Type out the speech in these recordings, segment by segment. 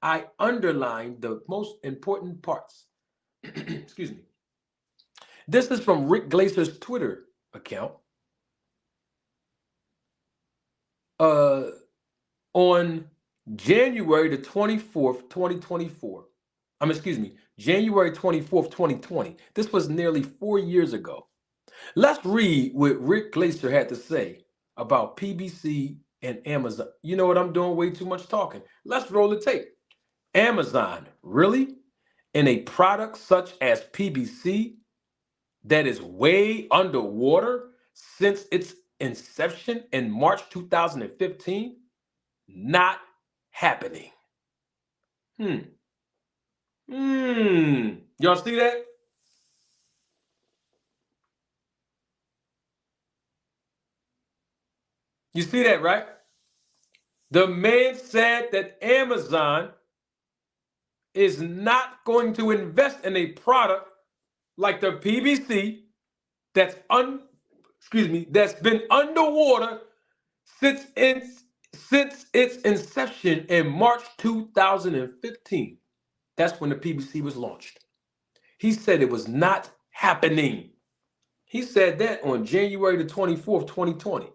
I underlined the most important parts. Excuse me. This is from Rick Glaser's Twitter account. Uh, on January the 24th, 2024. Excuse me, January 24th, 2020. This was nearly 4 years ago. Let's read what Rick Glaser had to say about PBC and Amazon. You know what? I'm doing way too much talking. Let's roll the tape. Amazon, really? In a product such as PBC that is way underwater since its inception in March 2015? Not happening. Hmm. Y'all see that? You see that, right? The man said that Amazon is not going to invest in a product like the PBC that's that's been underwater since its inception in March 2015. That's when the PBC was launched. He said it was not happening. He said that on January the 24th, 2020.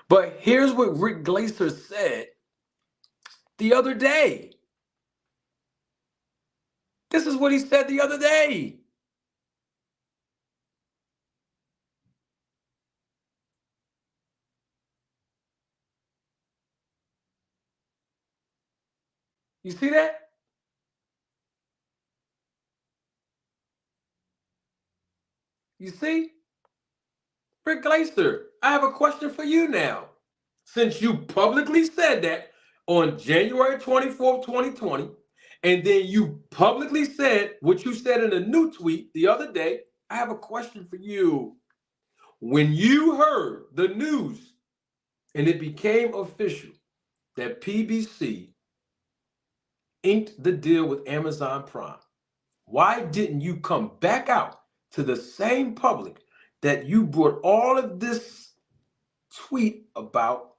But here's what Rick Glaser said the other day. This is what he said the other day. You see that? You see? Rick Glaser, I have a question for you now. Since you publicly said that on January 24th, 2020, and then you publicly said what you said in a new tweet the other day, I have a question for you. When you heard the news and it became official that PBC inked the deal with Amazon Prime, why didn't you come back out to the same public that you brought all of this tweet about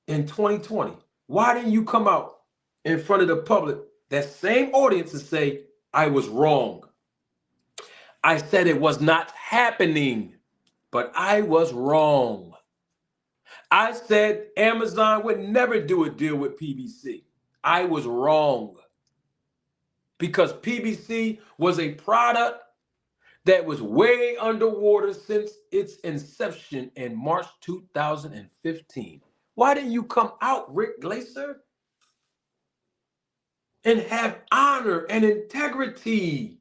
in 2020? Why didn't you come out in front of the public, that same audience, and say, I was wrong? I said it was not happening, but I was wrong. I said Amazon would never do a deal with PBC. I was wrong. Because PBC was a product that was way underwater since its inception in March 2015. Why didn't you come out, Rick Glaser, and have honor and integrity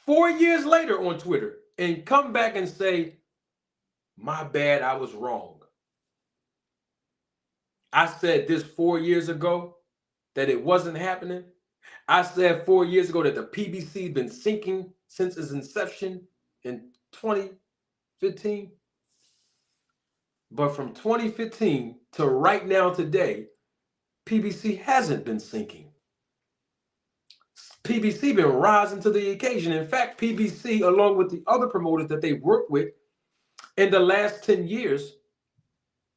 4 years later on Twitter and come back and say, my bad, I was wrong? I said this 4 years ago that it wasn't happening. I said 4 years ago that the PBC has been sinking since its inception in 2015. But from 2015 to right now today, PBC hasn't been sinking. PBC been rising to the occasion. In fact, PBC, along with the other promoters that they worked with in the last 10 years,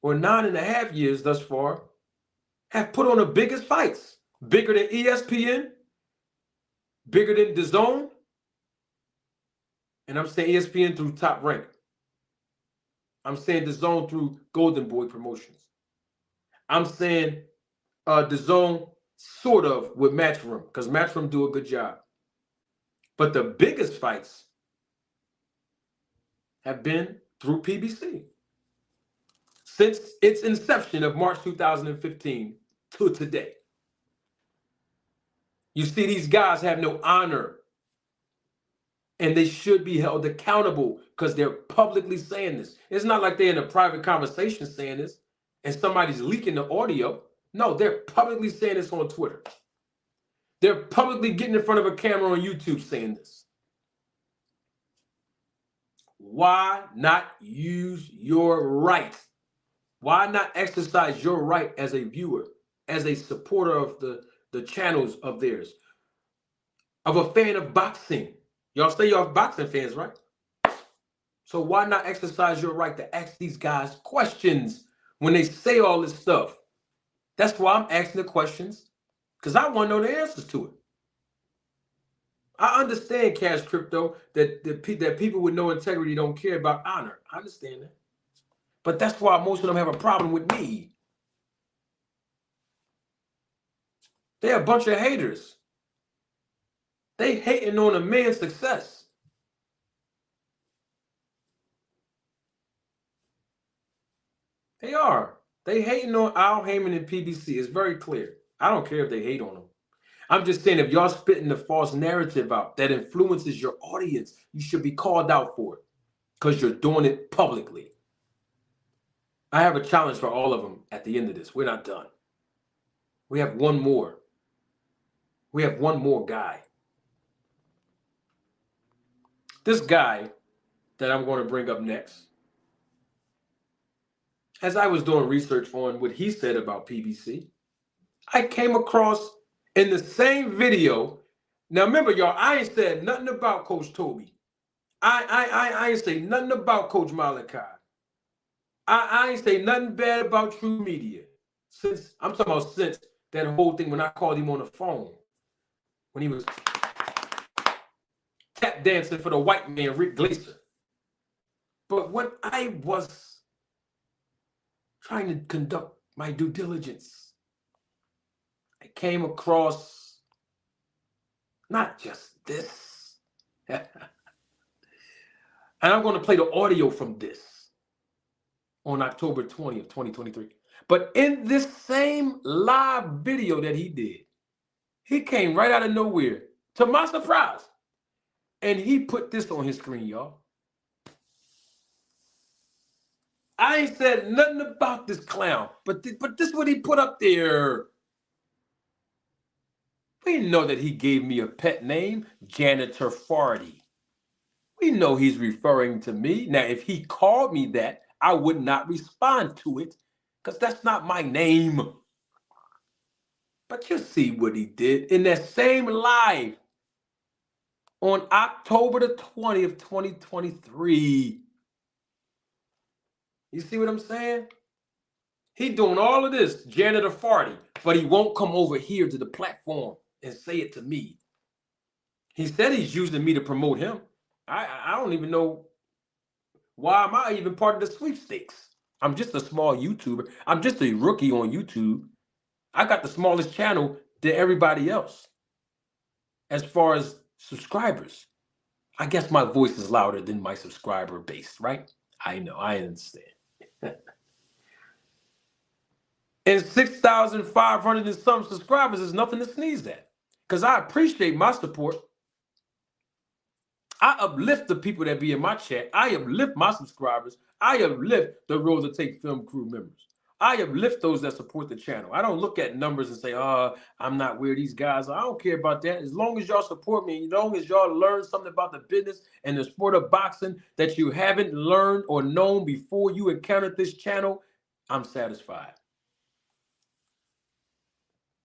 or 9.5 years thus far, have put on the biggest fights. Bigger than ESPN, bigger than DAZN, and I'm saying ESPN through Top Rank. I'm saying DAZN through Golden Boy Promotions. I'm saying DAZN sort of with Matchroom, because Matchroom do a good job. But the biggest fights have been through PBC. Since its inception of March 2015 to today. You see, these guys have no honor. And they should be held accountable because they're publicly saying this. It's not like they're in a private conversation saying this and somebody's leaking the audio. No, they're publicly saying this on Twitter. They're publicly getting in front of a camera on YouTube saying this. Why not use your right? Why not exercise your right as a viewer, as a supporter of the channels of theirs, of a fan of boxing? Y'all say y'all boxing fans, right? So why not exercise your right to ask these guys questions when they say all this stuff? That's why I'm asking the questions, because I want to know the answers to it. I understand, Cash Crypto, that people with no integrity don't care about honor. I understand that. But that's why most of them have a problem with me. They're a bunch of haters. They hating on a man's success. They are. They hating on Al Heyman and PBC. It's very clear. I don't care if they hate on them. I'm just saying, if y'all spitting the false narrative out that influences your audience, you should be called out for it because you're doing it publicly. I have a challenge for all of them at the end of this. We're not done. We have one more. We have one more guy. This guy that I'm going to bring up next, as I was doing research on what he said about PBC, I came across in the same video. Now remember, y'all, I ain't said nothing about Coach Toby. I ain't say nothing about Coach Malachi. I ain't say nothing bad about True Media. Since that whole thing when I called him on the phone, when he was tap dancing for the white man, Rick Glaser. But when I was trying to conduct my due diligence, I came across not just this. And I'm going to play the audio from this on October 20th, 2023. But in this same live video that he did, he came right out of nowhere, to my surprise, and he put this on his screen, y'all. I ain't said nothing about this clown, but this is what he put up there. We know that he gave me a pet name, Janitor Farty. We know he's referring to me. Now, if he called me that, I would not respond to it because that's not my name. But you see what he did in that same live on October the 20th, 2023. You see what I'm saying? He doing all of this, Janitor Farty, but he won't come over here to the platform and say it to me. He said he's using me to promote him. I don't even know why am I even part of the sweepstakes. I'm just a small YouTuber. I'm just a rookie on YouTube. I got the smallest channel than everybody else as far as subscribers. I guess my voice is louder than my subscriber base, right? I know, I understand. And 6,500 and some subscribers is nothing to sneeze at, because I appreciate my support. I uplift the people that be in my chat. I uplift my subscribers. I uplift the Roll to Take Film crew members. I uplift those that support the channel. I don't look at numbers and say, I'm not where these guys are. I don't care about that. As long as y'all support me, as long as y'all learn something about the business and the sport of boxing that you haven't learned or known before you encountered this channel, I'm satisfied.